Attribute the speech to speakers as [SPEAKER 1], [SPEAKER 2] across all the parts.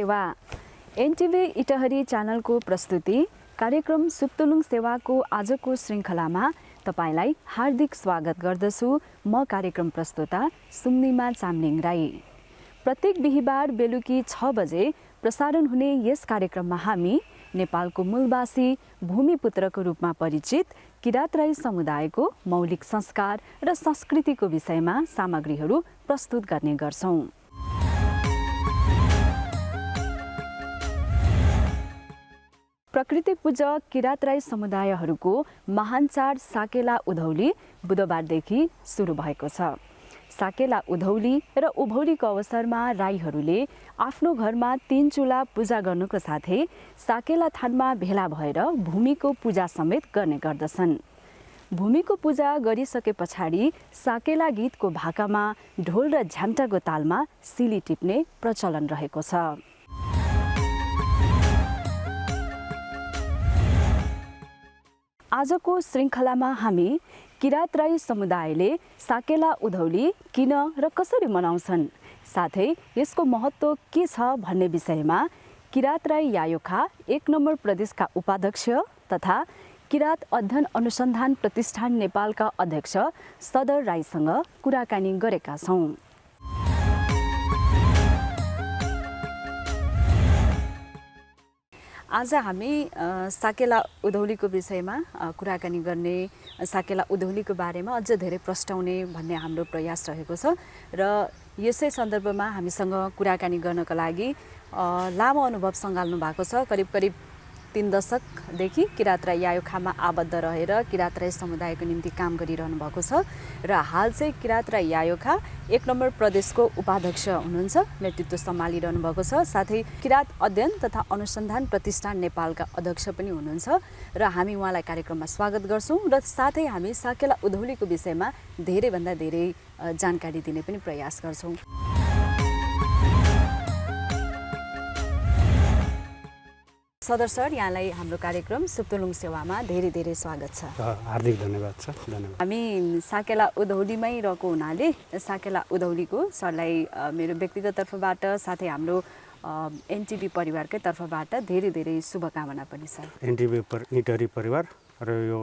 [SPEAKER 1] सेवा एनटिभी इटहरी च्यानलको प्रस्तुति कार्यक्रम सुक्तुलुङ सेवाको आजको श्रृङ्खलामा तपाईलाई हार्दिक स्वागत गर्दछु। म कार्यक्रम प्रस्तुता सुम्निमा चामलिङ राई। प्रत्येक बिहीबार बेलुकी 6 बजे प्रसारण हुने यस कार्यक्रममा हामी नेपालको मूलवासी भूमिपुत्रको रूपमा परिचित किरात राई समुदायको मौलिक संस्कार र संस्कृतिको विषयमा सामग्रीहरू प्रस्तुत गर्ने गर्छौं। प्रकृति पूजक किरात राई समुदायहरूको महान चाड साकेला उधौली बुधबारदेखि सुरु भएको छ। साकेला उधौली र उभौलीको अवसरमा राईहरूले आफ्नो घरमा 3 चुला पूजा गर्नुको साथै साकेला थानमा भेला भएर भूमिको पूजा समेत गर्ने गर्दछन्। भूमिको पूजा गरिसके पछाडि साकेला गीतको भाकामा ढोल र झ्याम्टाको तालमा सिली टिप्ने प्रचलन रहेको छ। आजको श्रृङ्खलामा हामी किरात राई समुदायले साकेला उधौली किन र कसरी मनाउँछन्, साथै यसको महत्त्व के छ भन्ने विषयमा किरात राई यायोखा 1 नम्बर प्रदेशका उपाध्यक्ष तथा किरात अध्ययन अनुसन्धान प्रतिष्ठान नेपालका अध्यक्ष सदर राईसँग कुराकानी गरेका छौं। आज हामी साकेला उधौलीको विषयमा कुराकानी गर्ने, साकेला उधौलीको बारेमा अझ धेरै प्रस्ताउने भन्ने हाम्रो प्रयास रहेको छ र यसै सन्दर्भमा हामीसँग कुराकानी गर्नको लागि लामो अनुभव सँगाल्नु भएको छ। करिब 3 दशकदेखि किरात राई यायोखामा आबद्ध रहेर किरात राई समुदायको निम्ति काम गरिरहनु भएको छ र हाल चाहिँ किरात राई यायोखा 1 नम्बर प्रदेशको उपाध्यक्ष हुनुहुन्छ, नेतृत्व सम्हालिरहनु भएको छ। साथै किरात अध्ययन तथा अनुसन्धान प्रतिष्ठान नेपालका अध्यक्ष पनि हुनुहुन्छ र हामी उहाँलाई कार्यक्रममा स्वागत गर्छौं र साथै हामी साकेला उधौलीको विषयमा धेरैभन्दा धेरै जानकारी दिने पनि प्रयास गर्छौं। सदर सर, यहाँलाई हाम्रो कार्यक्रम सुक्तुलुङ सेवामा धेरै स्वागत छ।
[SPEAKER 2] हार्दिक धन्यवाद छ। धन्यवाद। हामी
[SPEAKER 1] साकेला उधौलीमै रहेको हुनाले साकेला उधौलीको सरलाई मेरो व्यक्तिगत तर्फबाट साथै हाम्रो एनटिभी परिवारकै तर्फबाट धेरै शुभकामना पनि छ।
[SPEAKER 2] एनटिभी इटहरी परिवार र यो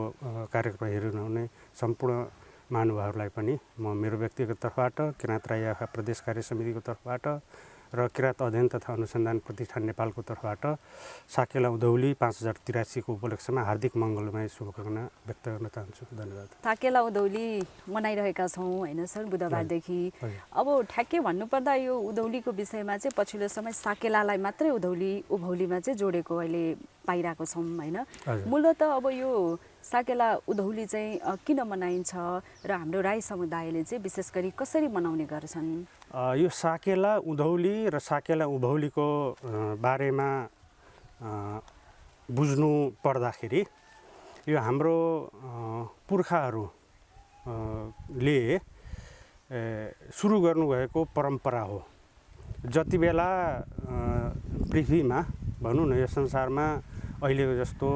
[SPEAKER 2] कार्यक्रम हेर्नुहुने सम्पूर्ण महानुभावहरूलाई पनि म मेरो व्यक्तिगत तर्फबाट, किरात राई यायोखा प्रदेश कार्य समितिको तर्फबाट र किरात अध्ययन तथा अनुसन्धान प्रतिष्ठान नेपालको तर्फबाट साकेला उधौली 5083 को उपलक्ष्यमा हार्दिक मङ्गलमय शुभकामना व्यक्त गर्न चाहन्छु। धन्यवाद।
[SPEAKER 1] साकेला उधौली मनाइरहेका छौँ होइन सर, बुधबारदेखि। अब ठ्याक्कै भन्नुपर्दा यो उधौलीको विषयमा चाहिँ पछिल्लो समय साकेलालाई मात्रै उभौलीमा चाहिँ जोडेको अहिले पाइरहेको छौँ होइन। मूलत अब यो साकेला उधौली चाहिँ किन मनाइन्छ र हाम्रो राई समुदायले चाहिँ विशेष गरी कसरी मनाउने गर्छन्?
[SPEAKER 2] यो साकेला उधौली र साकेला उभौलीको बारेमा बुझ्नु पर्दाखेरि यो हाम्रो पुर्खाहरूले सुरु गर्नुभएको परम्परा हो। जति बेला पृथ्वीमा भनौँ न, यो संसारमा अहिलेको जस्तो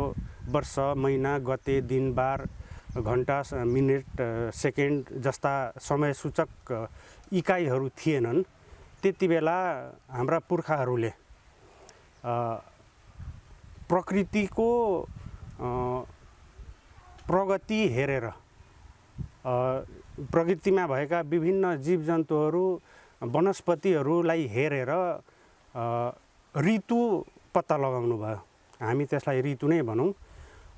[SPEAKER 2] वर्ष, महिना, गते, दिन, बार, घन्टा, मिनेट, सेकेन्ड जस्ता समय सूचक इकाइहरू थिएनन्, त्यति बेला हाम्रा पुर्खाहरूले प्रकृतिको प्रगति हेरेर, प्रकृतिमा भएका विभिन्न जीवजन्तुहरू, वनस्पतिहरूलाई हेरेर ऋतु पत्ता लगाउनु भयो। हामी त्यसलाई ऋतु नै भनौँ।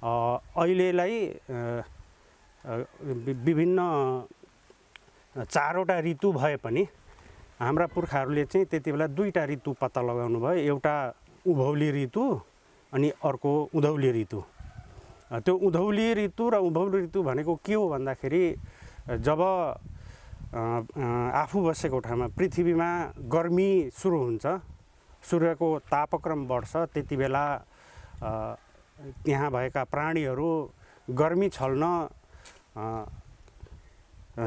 [SPEAKER 2] अहिलेलाई विभिन्न 4वटा ऋतु भए पनि हाम्रा पुर्खाहरूले चाहिँ त्यति बेला 2टा ऋतु पत्ता लगाउनु भयो। एउटा उभौली ऋतु अनि अर्को उधौली ऋतु। त्यो उधौली ऋतु र उभौली ऋतु भनेको के हो भन्दाखेरि जब आफू बसेको ठाउँमा पृथ्वीमा गर्मी सुरु हुन्छ, सूर्यको तापक्रम बढ्छ, त्यति बेला त्यहाँ भएका प्राणीहरू गर्मी छल्न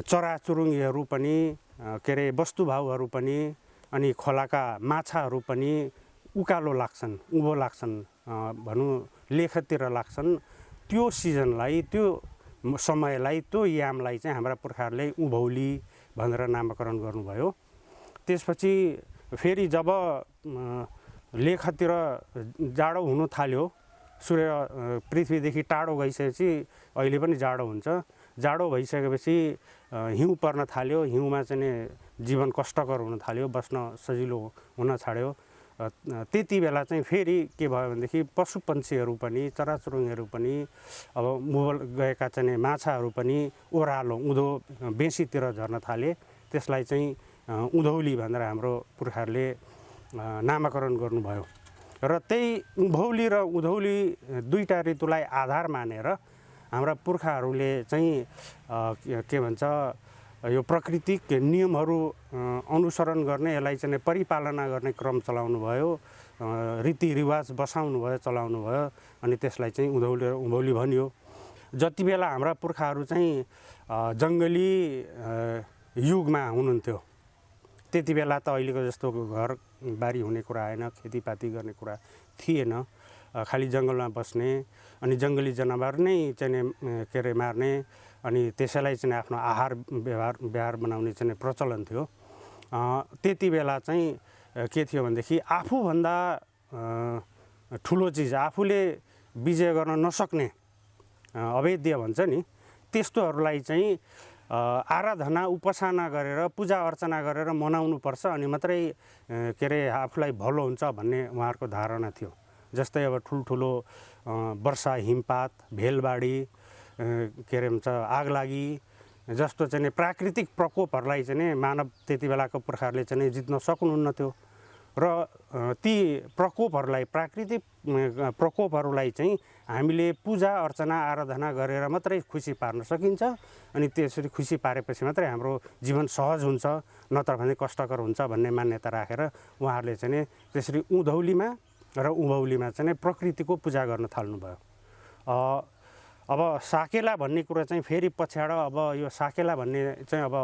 [SPEAKER 2] चराचुरुङ्गीहरू पनि, वस्तुभाउहरू पनि, अनि खोलाका माछाहरू पनि उकालो लाग्छन्, उँभो लाग्छन्, भनौँ लेखतिर लाग्छन्। त्यो सिजनलाई, त्यो समयलाई, त्यो यामलाई चाहिँ हाम्रा पुर्खाहरूले उभौली भनेर नामकरण गर्नुभयो। त्यसपछि फेरि जब लेखतिर जाडो हुन थाल्यो, सूर्य पृथ्वीदेखि टाढो गइसकेपछि अहिले पनि जाडो हुन्छ। जाडो भइसकेपछि हिउँ पर्न थाल्यो, हिउँमा चाहिँ जीवन कष्टकर हुन थाल्यो, बस्न सजिलो हुन छाड्यो। त्यति बेला चाहिँ फेरि के भयो भनेदेखि पशु पक्षीहरू पनि, चराचुरुङ्गीहरू पनि, अब मुगल गएका चाहिँ माछाहरू पनि ओह्रालो उँधो बेसीतिर झर्न थाले। त्यसलाई चाहिँ उँधौली भनेर हाम्रो पुर्खाहरूले नामाकरण गर्नुभयो। र त्यही उँभौली र उँधौली दुईटा ऋतुलाई आधार मानेर हाम्रा पुर्खाहरूले चाहिँ के भन्छ यो प्राकृतिक नियमहरू अनुसरण गर्ने, यसलाई चाहिँ परिपालना गर्ने क्रम चलाउनु भयो, रीतिरिवाज बसाउनु भयो, चलाउनु भयो। अनि त्यसलाई चाहिँ उँधौली र उँभौली भनियो। जति बेला हाम्रा पुर्खाहरू चाहिँ जङ्गली युगमा हुनुहुन्थ्यो, त्यति बेला त अहिलेको जस्तो घरबारी हुने कुरा आएन, खेतीपाती गर्ने कुरा थिएन। खालि जङ्गलमा बस्ने अनि जङ्गली जनावर नै चाहिँ के अरे मार्ने अनि त्यसैलाई चाहिँ आफ्नो आहार व्यवहार बनाउने चाहिँ प्रचलन थियो। त्यति बेला चाहिँ के थियो भनेदेखि आफूभन्दा ठुलो चिज, आफूले विजय गर्न नसक्ने, अवेद्य भन्छ नि, त्यस्तोहरूलाई चाहिँ आराधना उपासना गरेर पूजा अर्चना गरेर मनाउनुपर्छ अनि मात्रै के अरे आफूलाई भलो हुन्छ भन्ने उहाँहरूको धारणा थियो। जस्तै अब ठुल्ठुलो वर्षा, हिमपात, भेलबाढी, के अरे भन्छ आगलागी जस्तो चाहिँ प्राकृतिक प्रकोपहरूलाई चाहिँ मानव त्यति बेलाको पुर्खाहरूले चाहिँ जित्न सक्नुहुन्न थियो। र ती प्रकोपहरूलाई, प्राकृतिक प्रकोपहरूलाई चाहिँ हामीले पूजा अर्चना आराधना गरेर मात्रै खुसी पार्न सकिन्छ। अनि त्यसरी खुसी पारेपछि मात्रै हाम्रो जीवन सहज हुन्छ, नत्र भने कष्टकर हुन्छ भन्ने मान्यता राखेर उहाँहरूले चाहिँ त्यसरी उँधौलीमा र उँभौलीमा चाहिँ प्रकृतिको पूजा गर्न थाल्नुभयो। अब साकेला भन्ने कुरा चाहिँ फेरि पछाडि, अब यो साकेला भन्ने चाहिँ अब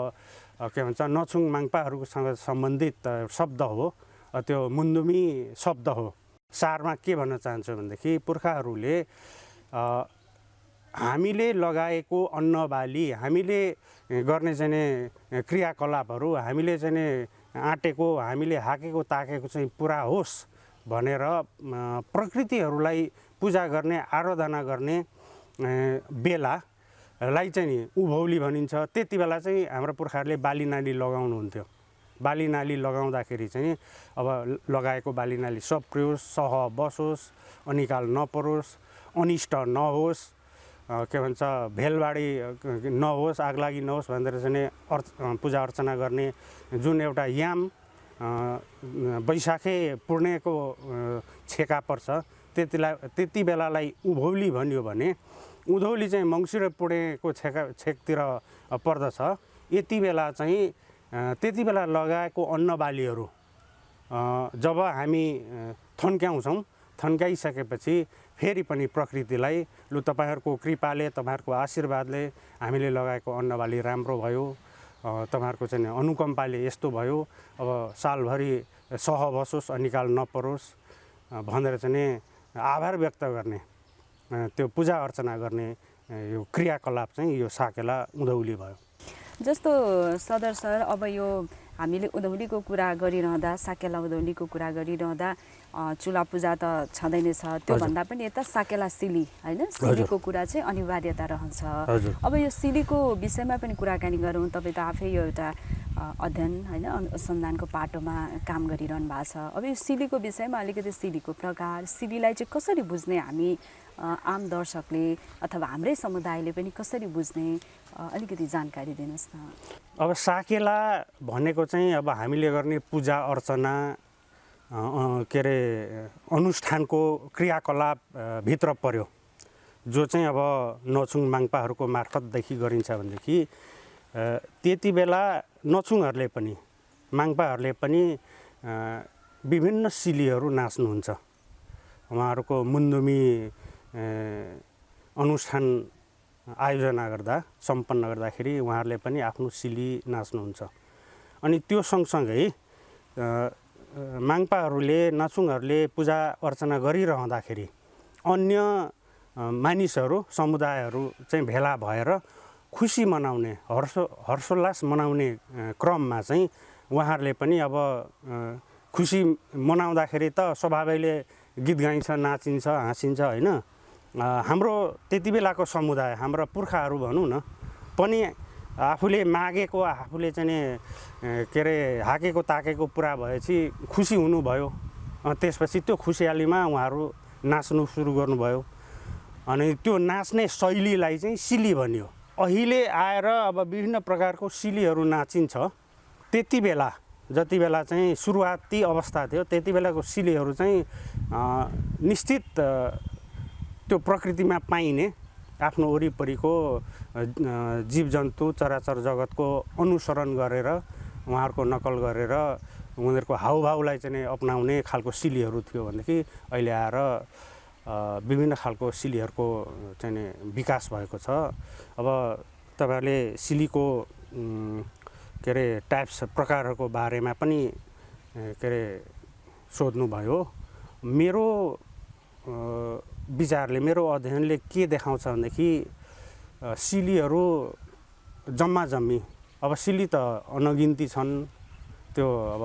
[SPEAKER 2] के भन्छ नछुङ माङ्पाहरूसँग सम्बन्धित शब्द हो, त्यो मुन्दुमी शब्द हो। सारमा के भन्न चाहन्छु भनेदेखि पुर्खाहरूले हामीले लगाएको अन्नबाली, हामीले गर्ने चाहिँ क्रियाकलापहरू, हामीले चाहिँ आँटेको, हामीले हाकेको ताकेको चाहिँ पुरा होस् भनेर प्रकृतिहरूलाई पूजा गर्ने, आराधना गर्ने बेलालाई चाहिँ नि उँभौली भनिन्छ। त्यति बेला चाहिँ हाम्रो पुर्खाहरूले बाली नाली लगाउनुहुन्थ्यो। बाली नाली लगाउँदाखेरि चाहिँ अब लगाएको बाली नाली सप्रियोस्, सह बसोस्, अनिकाल नपरोस्, अनिष्ट नहोस्, के भन्छ भेलबाढी नहोस्, आगलागी नहोस् भनेर चाहिँ पूजा अर्चना गर्ने जुन एउटा याम वैशाखे पूर्णेको छेका पर्छ, त्यति बेलालाई उँभौली भनियो भने उँधौली चाहिँ मङ्सिर पूर्णेको छेकतिर पर्दछ। यति बेला चाहिँ त्यति बेला लगाएको अन्नबालीहरू जब हामी थन्क्याउँछौँ, थन्काइसकेपछि फेरि पनि प्रकृतिलाई लु तपाईँहरूको कृपाले, तपाईँहरूको आशीर्वादले हामीले लगाएको अन्नबाली राम्रो भयो, तपाईँहरूको चाहिँ अनुकम्पाले यस्तो भयो, अब सालभरि सह बसोस्, अनिकाल नपरोस् भनेर चाहिँ आभार व्यक्त गर्ने, त्यो पूजा अर्चना गर्ने यो क्रियाकलाप चाहिँ यो साकेला उँधौली भयो।
[SPEAKER 1] जस्तो सदर सर, अब यो हामीले उँधौलीको कुरा गरिरहँदा, साकेला उँधौलीको कुरा गरिरहँदा चुला पूजा त छँदै नै छ, त्योभन्दा पनि यता साकेला सिली होइन, सिलीको कुरा चाहिँ अनिवार्यता रहन्छ। अब यो सिलीको विषयमा पनि कुराकानी गरौँ। तपाईँ त आफै यो एउटा अध्ययन होइन अनुसन्धानको पाटोमा काम गरिरहनु भएको छ। अब यो सिलीको विषयमा अलिकति सिलीको प्रकार, सिलीलाई चाहिँ कसरी बुझ्ने हामी आम दर्शकले अथवा हाम्रै समुदायले पनि कसरी बुझ्ने, अलिकति जानकारी दिनुहोस् न।
[SPEAKER 2] अब साकेला भनेको चाहिँ अब हामीले गर्ने पूजा अर्चना के अरे अनुष्ठानको क्रियाकलाप भित्र पर्यो, जो चाहिँ अब नछुङ माङ्पाहरूको मार्फतदेखि गरिन्छ भनेदेखि त्यति बेला नछुङहरूले पनि, माङ्पाहरूले पनि विभिन्न सिलीहरू नाच्नुहुन्छ। उहाँहरूको मुन्दुमी अनुष्ठान आयोजना गर्दा, सम्पन्न गर्दाखेरि उहाँहरूले पनि आफ्नो सिली नाच्नुहुन्छ। अनि त्यो सँगसँगै माङ्पाहरूले, नछुङहरूले पूजा अर्चना गरिरहँदाखेरि अन्य मानिसहरू, समुदायहरू चाहिँ भेला भएर खुसी मनाउने, हर्षोल्लास मनाउने क्रममा चाहिँ उहाँहरूले पनि अब खुसी मनाउँदाखेरि त स्वभावैले गीत गाइन्छ, नाचिन्छ, हाँसिन्छ होइन। हाम्रो त्यति बेलाको समुदाय, हाम्रा पुर्खाहरू भनौँ न पनि आफूले मागेको, आफूले चाहिँ नि के अरे हाकेको ताकेको पुरा भएपछि खुसी हुनुभयो। त्यसपछि त्यो खुसियालीमा उहाँहरू नाच्नु सुरु गर्नुभयो। अनि त्यो नाच्ने शैलीलाई चाहिँ सिली भनियो। अहिले आएर अब विभिन्न प्रकारको सिलीहरू नाचिन्छ। त्यति बेला जति बेला चाहिँ सुरुवाती अवस्था थियो त्यति बेलाको सिलीहरू चाहिँ निश्चित त्यो प्रकृतिमा पाइने आफ्नो वरिपरिको जीवजन्तु चराचर जगतको अनुसरण गरेर उहाँहरूको नकल गरेर उनीहरूको हाउभाउलाई चाहिँ अपनाउने खालको सिलीहरू थियो भनेदेखि अहिले आएर विभिन्न खालको सिलीहरूको चाहिँ विकास भएको छ। अब तपाईँहरूले सिलीको के अरे टाइप्स प्रकारहरूको बारेमा पनि के अरे सोध्नुभयो। मेरो विचारले, मेरो अध्ययनले के देखाउँछ भनेदेखि सिलीहरू जम्मा जम्मी, अब सिली त अनगिन्ती छन्। त्यो अब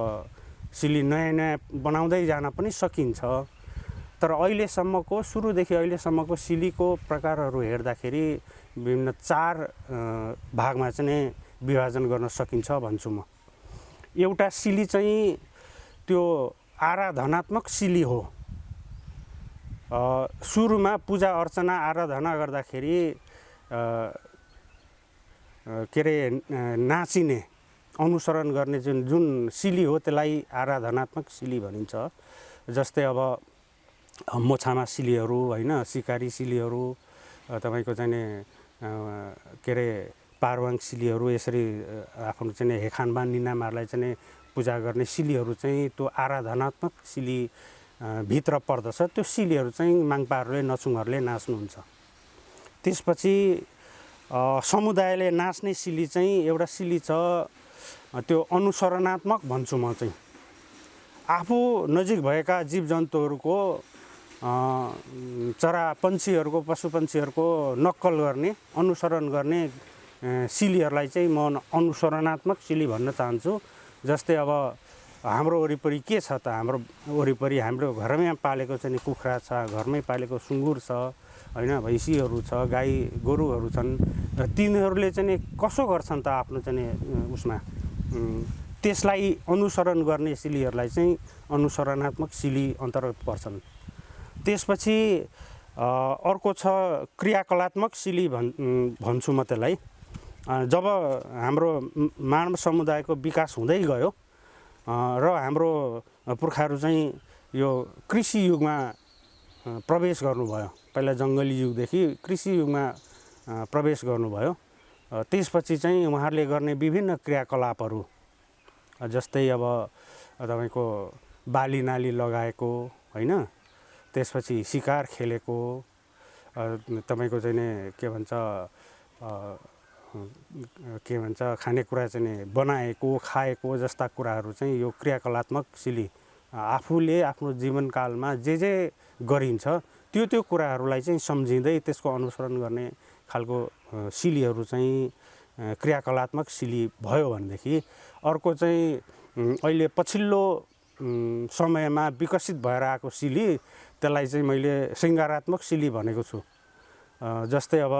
[SPEAKER 2] सिली नयाँ नयाँ बनाउँदै जान पनि सकिन्छ। तर अहिलेसम्मको सुरुदेखि अहिलेसम्मको सिलीको प्रकारहरू हेर्दाखेरि विभिन्न 4 भागमा चाहिँ विभाजन गर्न सकिन्छ भन्छु म। एउटा सिली चाहिँ त्यो आराधनात्मक सिली हो। सुरुमा पूजा अर्चना आराधना गर्दाखेरि के अरे नाचिने, अनुसरण गर्ने जुन सिली हो त्यसलाई आराधनात्मक सिली भनिन्छ। जस्तै अब मोछामा सिलीहरू होइन, सिकारी सिलीहरू, तपाईँको चाहिँ के अरे पारवाङ सिलीहरू, यसरी आफ्नो चाहिँ हेखानबान निनामाहरूलाई चाहिँ पूजा गर्ने सिलीहरू चाहिँ त्यो आराधनात्मक सिली भित्र पर्दछ। त्यो सिलीहरू चाहिँ माङ्पाहरूले, नचुङहरूले नाच्नुहुन्छ। त्यसपछि समुदायले नाच्ने सिली चाहिँ एउटा सिली छ, त्यो अनुसरणात्मक भन्छु म चाहिँ। आफू नजिक भएका जीवजन्तुहरूको, चरा पन्छीहरूको, पशुपन्छीहरूको नक्कल गर्ने, अनुसरण गर्ने सिलीहरूलाई चाहिँ म अनुसरणात्मक सिली भन्न चाहन्छु। जस्तै अब हाम्रो वरिपरि के छ त, हाम्रो वरिपरि हाम्रो घरमै पालेको चाहिँ कुखुरा छ, घरमै पालेको सुँगुर छ होइन, भैँसीहरू छ, गाई गोरुहरू छन्। र तिनीहरूले चाहिँ कसो गर्छन् त आफ्नो चाहिँ उसमा, त्यसलाई अनुसरण गर्ने सिलीहरूलाई चाहिँ अनुसरणात्मक सिली अन्तर्गत पर्छन्। त्यसपछि अर्को छ क्रियाकलात्मक सिली भन्छु म त्यसलाई। जब हाम्रो मानव समुदायको विकास हुँदै गयो र हाम्रो पुर्खाहरू चाहिँ यो कृषि युगमा प्रवेश गर्नुभयो, पहिला जङ्गली युगदेखि कृषि युगमा प्रवेश गर्नुभयो। त्यसपछि चाहिँ उहाँहरूले गर्ने विभिन्न क्रियाकलापहरू, जस्तै अब तपाईँको बाली नाली लगाएको होइन, त्यसपछि शिकार खेलेको, तपाईँको चाहिँ के भन्छ खानेकुरा चाहिँ बनाएको, खाएको जस्ता कुराहरू चाहिँ यो क्रियाकलात्मक सिली, आफूले आफ्नो जीवनकालमा जे गरिन्छ त्यो कुराहरूलाई चाहिँ सम्झिँदै त्यसको अनुसरण गर्ने खालको सिलीहरू चाहिँ क्रियाकलात्मक सिली भयो भनेदेखि, अर्को चाहिँ अहिले पछिल्लो समयमा विकसित भएर आएको सिली, त्यसलाई चाहिँ मैले श्रृङ्गारात्मक सिली भनेको छु। जस्तै अब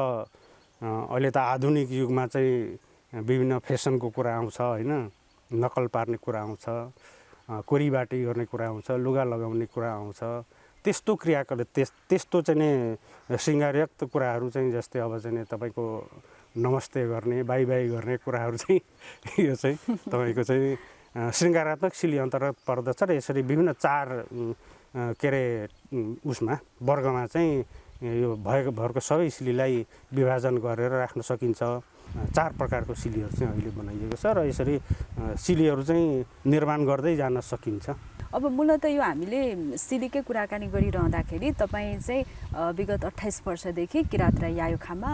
[SPEAKER 2] अहिले त आधुनिक युगमा चाहिँ विभिन्न फेसनको कुरा आउँछ होइन, नक्कल पार्ने कुरा आउँछ, कोरीबाटी गर्ने कुरा आउँछ, लुगा लगाउने कुरा आउँछ। त्यस्तो क्रियाकलाप, त्यस्तो चाहिँ श्रृङ्गारयुक्त कुराहरू चाहिँ, जस्तै अब चाहिँ तपाईँको नमस्ते गर्ने, बाई बाई गर्ने कुराहरू चाहिँ यो चाहिँ तपाईँको चाहिँ श्रृङ्गारात्मक सिली अन्तर्गत पर्दछ। र यसरी विभिन्न 4 के अरे उसमा वर्गमा चाहिँ यो भरको सबै सिलीलाई विभाजन गरेर राख्न सकिन्छ। 4 प्रकारको सिलीहरू चाहिँ अहिले बनाइएको छ र यसरी सिलीहरू चाहिँ निर्माण गर्दै जान सकिन्छ।
[SPEAKER 1] अब मूलतः यो हामीले सिलीकै कुराकानी गरिरहँदाखेरि तपाईँ चाहिँ विगत 28 वर्षदेखि किरात राई यायुखामा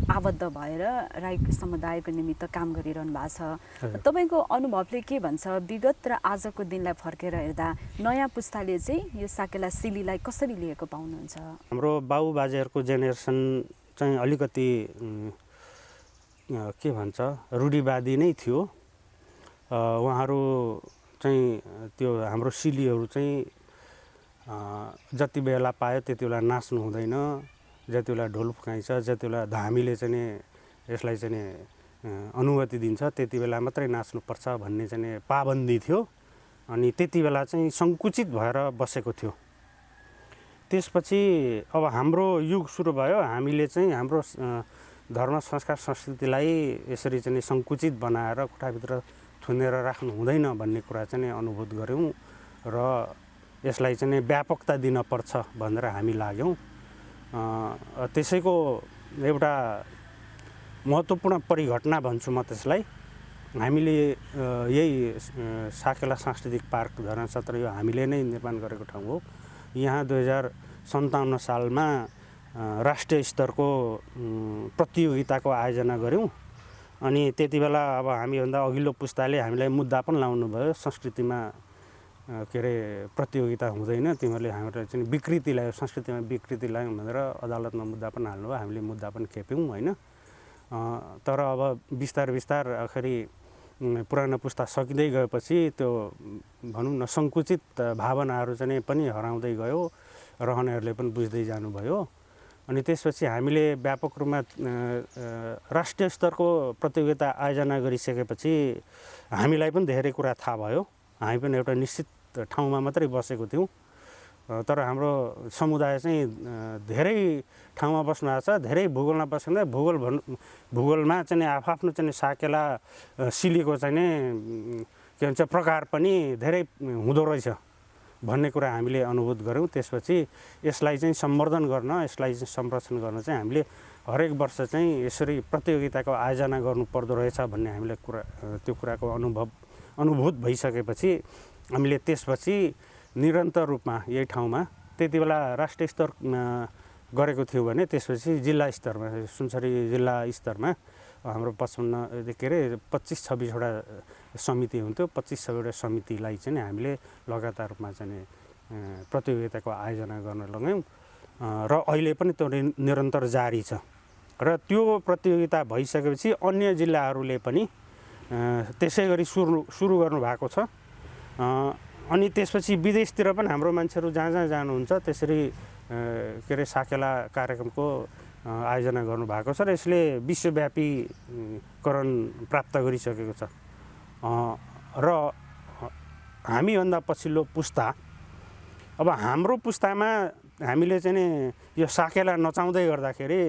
[SPEAKER 1] आबद्ध भएर राई समुदायको निमित्त काम गरिरहनु भएको छ। तपाईँको अनुभवले के भन्छ, विगत र आजको दिनलाई फर्केर हेर्दा नयाँ पुस्ताले चाहिँ यो साकेला सिलीलाई कसरी लिएको पाउनुहुन्छ?
[SPEAKER 2] हाम्रो बाउ बाजेहरूको जेनेरेसन चाहिँ अलिकति के भन्छ रूढिवादी नै थियो। उहाँहरू चाहिँ त्यो हाम्रो सिलीहरू चाहिँ जति बेला पायो त्यति बेला नाच्नु हुँदैन, जति बेला ढोल फुकाइन्छ, जति बेला धामीले चाहिँ यसलाई चाहिँ अनुमति दिन्छ त्यति बेला मात्रै नाच्नुपर्छ भन्ने चाहिँ पाबन्दी थियो। अनि त्यति बेला चाहिँ सङ्कुचित भएर बसेको थियो। त्यसपछि अब हाम्रो युग सुरु भयो। हामीले चाहिँ हाम्रो धर्म संस्कार संस्कृतिलाई यसरी चाहिँ सङ्कुचित बनाएर कोठाभित्र थुनेर राख्नु हुँदैन भन्ने कुरा चाहिँ अनुभूत गऱ्यौँ र यसलाई चाहिँ व्यापकता दिनपर्छ भनेर हामी लाग्यौँ। त्यसैको एउटा महत्त्वपूर्ण परिघटना भन्छु म त्यसलाई। हामीले यही साकेला सांस्कृतिक पार्क धरान सत्र यो हामीले नै निर्माण गरेको ठाउँ हो। यहाँ 2057 सालमा राष्ट्रिय स्तरको प्रतियोगिताको आयोजना गऱ्यौँ। अनि त्यति बेला अब हामीभन्दा अघिल्लो पुस्ताले हामीलाई मुद्दा पनि लाउनु भयो, संस्कृतिमा के अरे प्रतियोगिता हुँदैन, तिमीहरूले हाम्रो चाहिँ विकृति ल्यायो, संस्कृतिमा विकृति ल्यायौँ भनेर अदालतमा मुद्दा पनि हाल्नु भयो। हामीले मुद्दा पनि खेप्यौँ होइन। तर अब बिस्तार आखिरी पुरानो पुस्ता सकिँदै गएपछि त्यो भनौँ न सङ्कुचित भावनाहरू चाहिँ पनि हराउँदै गयो, रहनेहरूले पनि बुझ्दै जानुभयो। अनि त्यसपछि हामीले व्यापक रूपमा राष्ट्रिय स्तरको प्रतियोगिता आयोजना गरिसकेपछि हामीलाई पनि धेरै कुरा थाहा भयो। हामी पनि एउटा निश्चित ठाउँमा मात्रै बसेको थियौँ, तर हाम्रो समुदाय चाहिँ धेरै ठाउँमा बस्नु भएको छ, धेरै भूगोलमा बस्नु। भूगोलमा चाहिँ आफ्नो चाहिँ साकेला सिलीको चाहिँ के भन्छ प्रकार पनि धेरै हुँदो रहेछ भन्ने कुरा हामीले अनुभूत गऱ्यौँ। त्यसपछि यसलाई चाहिँ सम्वर्धन गर्न, यसलाई चाहिँ संरक्षण गर्न चाहिँ हामीले हरेक वर्ष चाहिँ यसरी प्रतियोगिताको आयोजना गर्नुपर्दो रहेछ भन्ने हामीले त्यो कुराको अनुभूत भइसकेपछि हामीले त्यसपछि निरन्तर रूपमा यही ठाउँमा त्यति बेला राष्ट्रिय स्तर गरेको थियो भने त्यसपछि जिल्ला स्तरमा, सुनसरी जिल्ला स्तरमा हाम्रो 55 के अरे 25-26वटा समिति हुन्थ्यो। 25-26वटा समितिलाई चाहिँ हामीले लगातार रूपमा चाहिँ प्रतियोगिताको आयोजना गर्न लाग्यौँ र अहिले पनि त्यो निरन्तर जारी छ। र त्यो प्रतियोगिता भइसकेपछि अन्य जिल्लाहरूले पनि त्यसै गरी सुरु गर्नु भएको छ। अनि त्यसपछि विदेशतिर पनि हाम्रो मान्छेहरू जहाँ जानुहुन्छ त्यसरी के अरे साकेला कार्यक्रमको आयोजना गर्नुभएको छ र यसले विश्वव्यापीकरण प्राप्त गरिसकेको छ। र हामीभन्दा पछिल्लो पुस्ता, अब हाम्रो पुस्तामा हामीले चाहिँ यो साकेला नचाउँदै गर्दाखेरि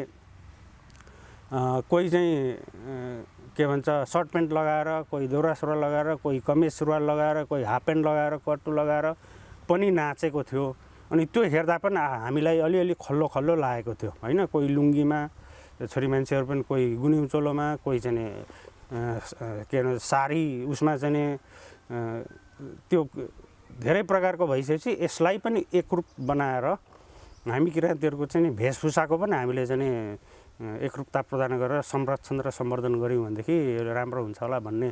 [SPEAKER 2] कोही चाहिँ के भन्छ सर्ट प्यान्ट लगाएर, कोही दौरा सुरुवाल लगाएर, कोही कमेज सुरुवाल लगाएर, कोही हाफ प्यान्ट लगाएर, कट्टु लगाएर पनि नाचेको थियो। अनि त्यो हेर्दा पनि हामीलाई अलिअलि खल्लो लागेको थियो होइन। कोही लुङ्गीमा, छोरी मान्छेहरू पनि कोही गुनिउँ चोलोमा, कोही चाहिँ के भन्छ साडी उसमा चाहिँ त्यो धेरै प्रकारको भइसकेपछि यसलाई पनि एकरूप बनाएर हामी किराँतीहरूको चाहिँ वेशभूषाको पनि हामीले चाहिँ एकरूपता प्रदान गरेर संरक्षण र सम्वर्धन गऱ्यौँ भनेदेखि राम्रो हुन्छ होला भन्ने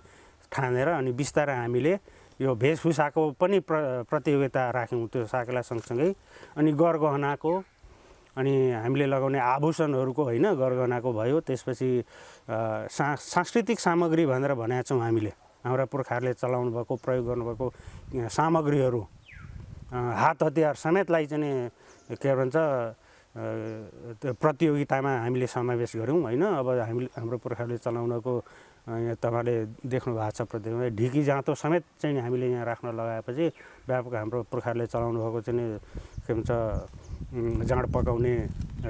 [SPEAKER 2] ठानेर अनि बिस्तारै हामीले यो वेशभूषाको पनि प्रतियोगिता राख्यौँ त्यो साकेला सँगसँगै। अनि गरगहनाको अनि हामीले लगाउने आभूषणहरूको होइन, गरगहनाको भयो। त्यसपछि सांस्कृतिक सामग्री भनेर भनेका छौँ हामीले, हाम्रा पुर्खाहरूले चलाउनु भएको प्रयोग गर्नुभएको सामग्रीहरू, हात हतियार समेतलाई चाहिँ के भन्छ प्रतियोगितामा हामीले समावेश गऱ्यौँ होइन। अब हाम्रो पुर्खाहरूले चलाउनको यहाँ तपाईँले देख्नु भएको छ प्रतियोगिता, ढिकी जाँतो समेत चाहिँ हामीले यहाँ राख्न लगाएपछि व्यापक हाम्रो पुर्खाहरूले चलाउनु भएको चाहिँ के भन्छ जाँड पकाउने,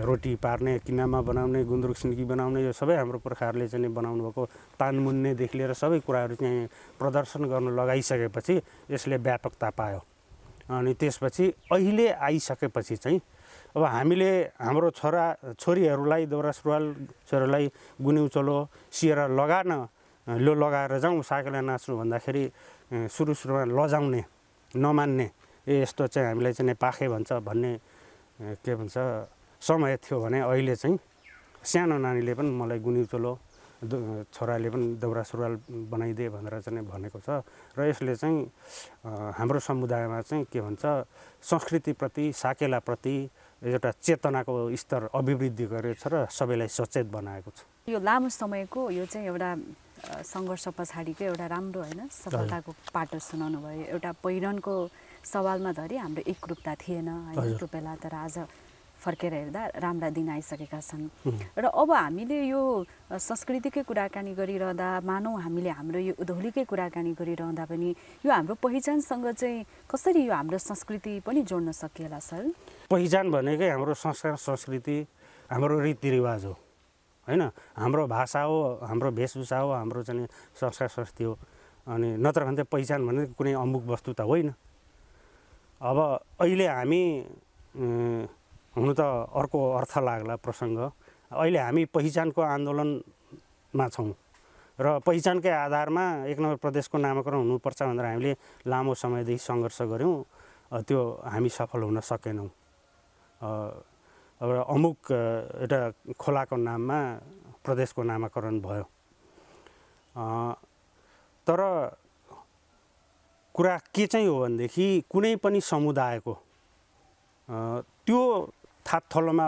[SPEAKER 2] रोटी पार्ने, किनामा बनाउने, गुन्द्रुक सिन्की बनाउने, यो सबै हाम्रो पुर्खाहरूले चाहिँ बनाउनु भएको तान मुन्नेदेखि लिएर सबै कुराहरू चाहिँ प्रदर्शन गर्न लगाइसकेपछि यसले व्यापकता पायो। अनि त्यसपछि अहिले आइसकेपछि चाहिँ अब हामीले हाम्रो छोरीहरूलाई दौरा सुरुवाल, छोरीहरूलाई गुनिउँ चोलो सिएर लगाएर जाउँ साकेला नाच्नु भन्दाखेरि सुरुमा लजाउने, नमान्ने, यस्तो चाहिँ हामीलाई चाहिँ पाखे भन्छ भन्ने के भन्छ समय थियो भने अहिले चाहिँ सानो नानीले पनि मलाई गुनिउँ चोलो, छोराले पनि दौरा सुरुवाल बनाइदिए भनेर चाहिँ भनेको छ। र यसले चाहिँ हाम्रो समुदायमा चाहिँ के भन्छ संस्कृतिप्रति, साकेलाप्रति एउटा चेतनाको स्तर अभिवृद्धि गरेको छ र सबैलाई सचेत बनाएको छ।
[SPEAKER 1] यो लामो समयको यो चाहिँ एउटा सङ्घर्ष पछाडिको एउटा राम्रो होइन सफलताको पाटो सुनाउनु भयो। एउटा पहिरनको सवालमा धरि हाम्रो एकरूपता थिएन होइन त्यो बेला, तर आज फर्केर हेर्दा राम्रा दिन आइसकेका छन्। र अब हामीले यो संस्कृतिकै कुराकानी गरिरहँदा मानौँ हामीले हाम्रो यो उधौलीकै कुराकानी गरिरहँदा पनि यो हाम्रो पहिचानसँग चाहिँ कसरी यो हाम्रो संस्कृति पनि जोड्न सकिएला सर?
[SPEAKER 2] पहिचान भनेकै हाम्रो संस्कार संस्कृति, हाम्रो रीतिरिवाज हो होइन, हाम्रो भाषा हो, हाम्रो वेशभूषा हो, हाम्रो चाहिँ संस्कार संस्कृति हो। अनि नत्र भने चाहिँ पहिचान भनेको कुनै अमुक वस्तु त होइन। अब अहिले हामी हुनु त अर्को अर्थ लाग्ला प्रसङ्ग, अहिले हामी पहिचानको आन्दोलनमा छौँ र पहिचानकै आधारमा एक नम्बर प्रदेशको नामाकरण हुनुपर्छ भनेर हामीले लामो समयदेखि सङ्घर्ष गऱ्यौँ, त्यो हामी सफल हुन सकेनौँ। अब अमुक एउटा खोलाको नाममा प्रदेशको नामाकरण भयो, तर कुरा के चाहिँ हो भनेदेखि कुनै पनि समुदायको त्यो थातथलोमा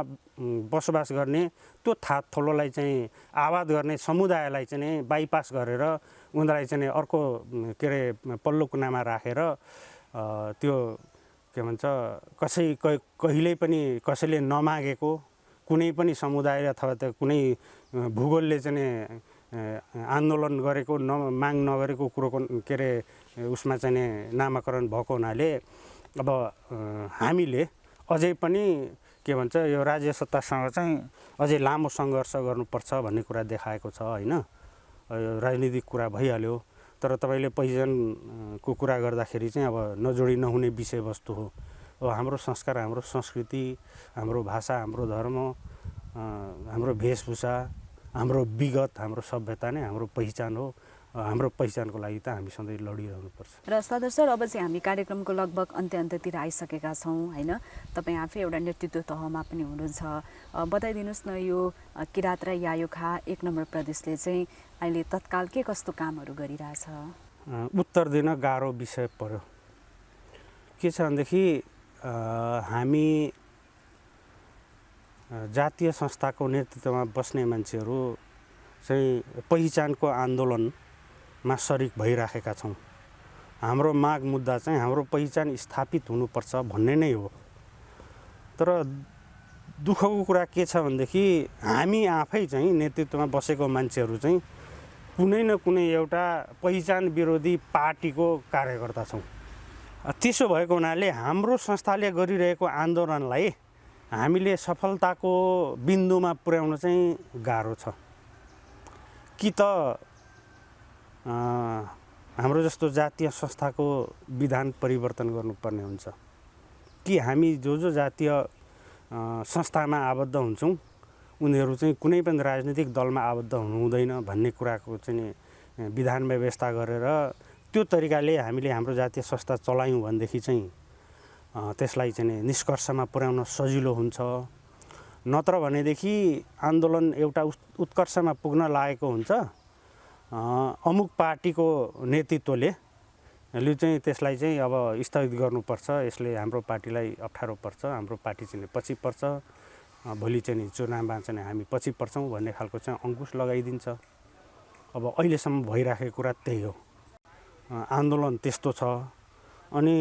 [SPEAKER 2] बसोबास गर्ने, त्यो थातथलोलाई चाहिँ आबाद गर्ने समुदायलाई चाहिँ बाइपास गरेर उनीहरूलाई चाहिँ अर्को के अरे पल्लो कुनामा राखेर त्यो के भन्छ कहिल्यै पनि कसैले नमागेको कुनै पनि समुदाय अथवा त कुनै भूगोलले चाहिँ आन्दोलन गरेको माग नगरेको कुरोको के अरे उसमा चाहिँ नामाकरण भएको हुनाले अब हामीले अझै पनि के भन्छ यो राज्य सत्तासँग चाहिँ अझै लामो सङ्घर्ष गर्नुपर्छ भन्ने कुरा देखाएको छ होइन। राजनीतिक कुरा भइहाल्यो, तर तपाईँले पहिचानको कुरा गर्दाखेरि चाहिँ अब नजोडी नहुने विषयवस्तु हो। अब हाम्रो संस्कार, हाम्रो संस्कृति, हाम्रो भाषा, हाम्रो धर्म, हाम्रो वेशभूषा, हाम्रो विगत, हाम्रो सभ्यता नै हाम्रो पहिचान हो। हाम्रो पहिचानको लागि त हामी सधैँ लडिरहनुपर्छ।
[SPEAKER 1] र सदर सर, अब चाहिँ हामी कार्यक्रमको लगभग अन्त्य-अन्त्यतिर आइसकेका छौँ होइन। तपाईँ आफै एउटा नेतृत्व तहमा पनि हुनुहुन्छ, बताइदिनुहोस् न यो किरात र यायुखा एक नम्बर प्रदेशले चाहिँ अहिले तत्काल के कस्तो कामहरू गरिरहेछ?
[SPEAKER 2] उत्तर दिन गाह्रो विषय पर्यो। के छ भनेदेखि हामी जातीय संस्थाको नेतृत्वमा बस्ने मान्छेहरू चाहिँ पहिचानको आन्दोलनमा सरिक भइराखेका छौँ। हाम्रो माग मुद्दा चाहिँ हाम्रो पहिचान स्थापित हुनुपर्छ भन्ने नै हो। तर दुःखको कुरा के छ भनेदेखि हामी आफै चाहिँ नेतृत्वमा बसेको मान्छेहरू चाहिँ कुनै न कुनै एउटा पहिचान विरोधी पार्टीको कार्यकर्ता छौँ। त्यसो भएको हुनाले हाम्रो संस्थाले गरिरहेको आन्दोलनलाई हामीले सफलताको बिन्दुमा पुर्याउन चाहिँ गाह्रो छ। कि त हाम्रो जस्तो जातीय संस्थाको विधान परिवर्तन गर्नुपर्ने हुन्छ, कि हामी जो जातीय संस्थामा आबद्ध हुन्छौँ उनीहरू चाहिँ कुनै पनि राजनीतिक दलमा आबद्ध हुनु हुँदैन भन्ने कुराको चाहिँ विधान व्यवस्था गरेर त्यो तरिकाले हामीले हाम्रो जातीय संस्था चलायौँ भनेदेखि चाहिँ त्यसलाई चाहिँ निष्कर्षमा पुर्याउन सजिलो हुन्छ। नत्र भनेदेखि आन्दोलन एउटा उत्कर्षमा पुग्न लागेको हुन्छ, अमुक पार्टीको नेतृत्वले चाहिँ त्यसलाई चाहिँ अब स्थगित गर्नुपर्छ, यसले हाम्रो पार्टीलाई अप्ठ्यारो पर्छ, हाम्रो पार्टी चाहिँ पछि पर्छ, भोलि चाहिँ चुनावमा चाहिँ हामी पछि पर्छौँ भन्ने खालको चाहिँ अङ्कुश लगाइदिन्छ। अब अहिलेसम्म भइराखेको कुरा त्यही हो। आन्दोलन त्यस्तो छ। अनि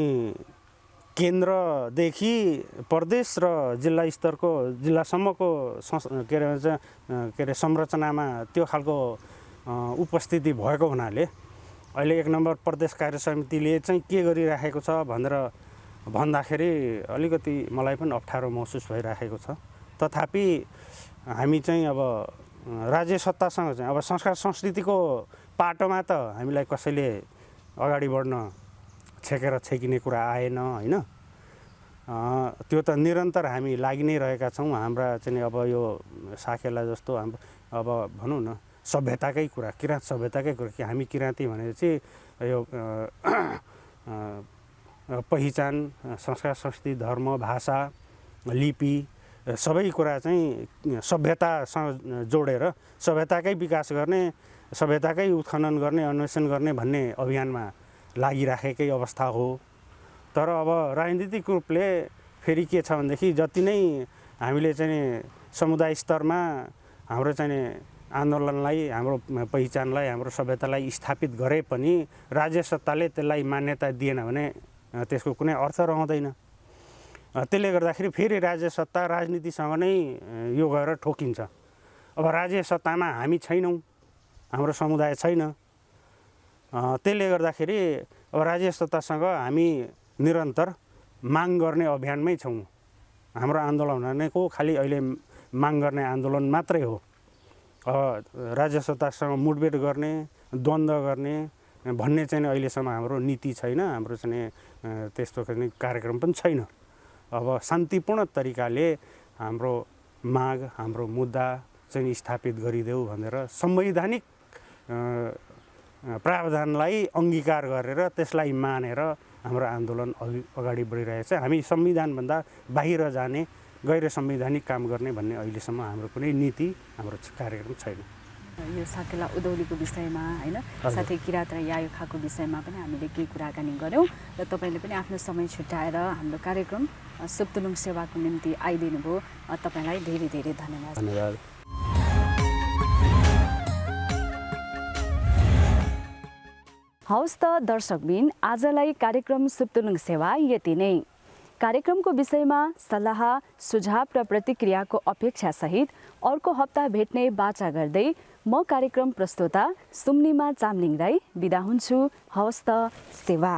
[SPEAKER 2] केन्द्रदेखि प्रदेश र जिल्ला स्तरको जिल्लासम्मको के अरे संरचनामा त्यो खालको उपस्थिति भएको हुनाले अहिले एक नम्बर प्रदेश कार्य समितिले चाहिँ के गरिराखेको छ भनेर भन्दाखेरि अलिकति मलाई पनि अप्ठ्यारो महसुस भइराखेको छ। तथापि हामी चाहिँ अब राज्य सत्तासँग चाहिँ अब संस्कार संस्कृतिको पाटोमा त हामीलाई कसैले अगाडि बढ्न छेकेर छेकिने कुरा आएन होइन। त्यो त निरन्तर हामी लागि नै रहेका छौँ। हाम्रा चाहिँ अब यो साकेला जस्तो हाम्रो अब भनौँ न सभ्यताकै कुरा, किराँत सभ्यताकै कुरा, कि हामी किराँती भनेर चाहिँ यो पहिचान, संस्कार संस्कृति, धर्म, भाषा, लिपि सबै कुरा चाहिँ सभ्यतासँग जोडेर सभ्यताकै विकास गर्ने, सभ्यताकै उत्खनन गर्ने, अन्वेषण गर्ने भन्ने अभियानमा लागिराखेकै अवस्था हो। तर अब राजनीतिक रूपले फेरि के छ भनेदेखि जति नै हामीले चाहिँ समुदाय स्तरमा हाम्रो चाहिँ आन्दोलनलाई, हाम्रो पहिचानलाई, हाम्रो सभ्यतालाई स्थापित गरे पनि राज्य सत्ताले त्यसलाई मान्यता दिएन भने त्यसको कुनै अर्थ रहँदैन। त्यसले गर्दाखेरि फेरि राज्य सत्ता राजनीतिसँग नै यो गएर ठोकिन्छ। अब राज्य सत्तामा हामी छैनौँ, हाम्रो समुदाय छैन। त्यसले गर्दाखेरि अब राज्य सत्तासँग हामी निरन्तर माग गर्ने अभियानमै छौँ। हाम्रो आन्दोलन भनेको खालि अहिले माग गर्ने आन्दोलन मात्रै हो। राज्य सत्तासँग मुठभेड गर्ने, द्वन्द्व गर्ने भन्ने चाहिँ अहिलेसम्म हाम्रो नीति छैन, हाम्रो चाहिँ त्यस्तो कार्यक्रम पनि छैन। अब शान्तिपूर्ण तरिकाले हाम्रो माग, हाम्रो मुद्दा चाहिँ स्थापित गरिदेऊ भनेर संवैधानिक प्रावधानलाई अङ्गीकार गरेर त्यसलाई मानेर हाम्रो आन्दोलन अगाडि बढिरहेको छ। हामी संविधानभन्दा बाहिर जाने, गैर संवैधानिक काम गर्ने भन्ने अहिलेसम्म हाम्रो कुनै नीति, हाम्रो कार्यक्रम छैन।
[SPEAKER 1] यो साकेला उधौलीको विषयमा होइन, साथै किराँत र यायुखाको विषयमा पनि हामीले केही कुराकानी गऱ्यौँ र तपाईँले पनि आफ्नो समय छुट्याएर हाम्रो कार्यक्रम सुप्तुलुङ सेवाको निम्ति आइदिनु भयो। तपाईँलाई धेरै धेरै धन्यवाद।
[SPEAKER 2] धन्यवाद।
[SPEAKER 1] हवस् त दर्शकबिन, आजलाई कार्यक्रम सुप्तुलुङ सेवा यति नै। कार्यक्रमको विषयमा सल्लाह, सुझाव र प्रतिक्रियाको अपेक्षासहित अर्को हप्ता भेट्ने बाचा गर्दै म कार्यक्रम प्रस्तोता सुम्निमा चामलिङ राई बिदा हुन्छु। हवस् त सेवा।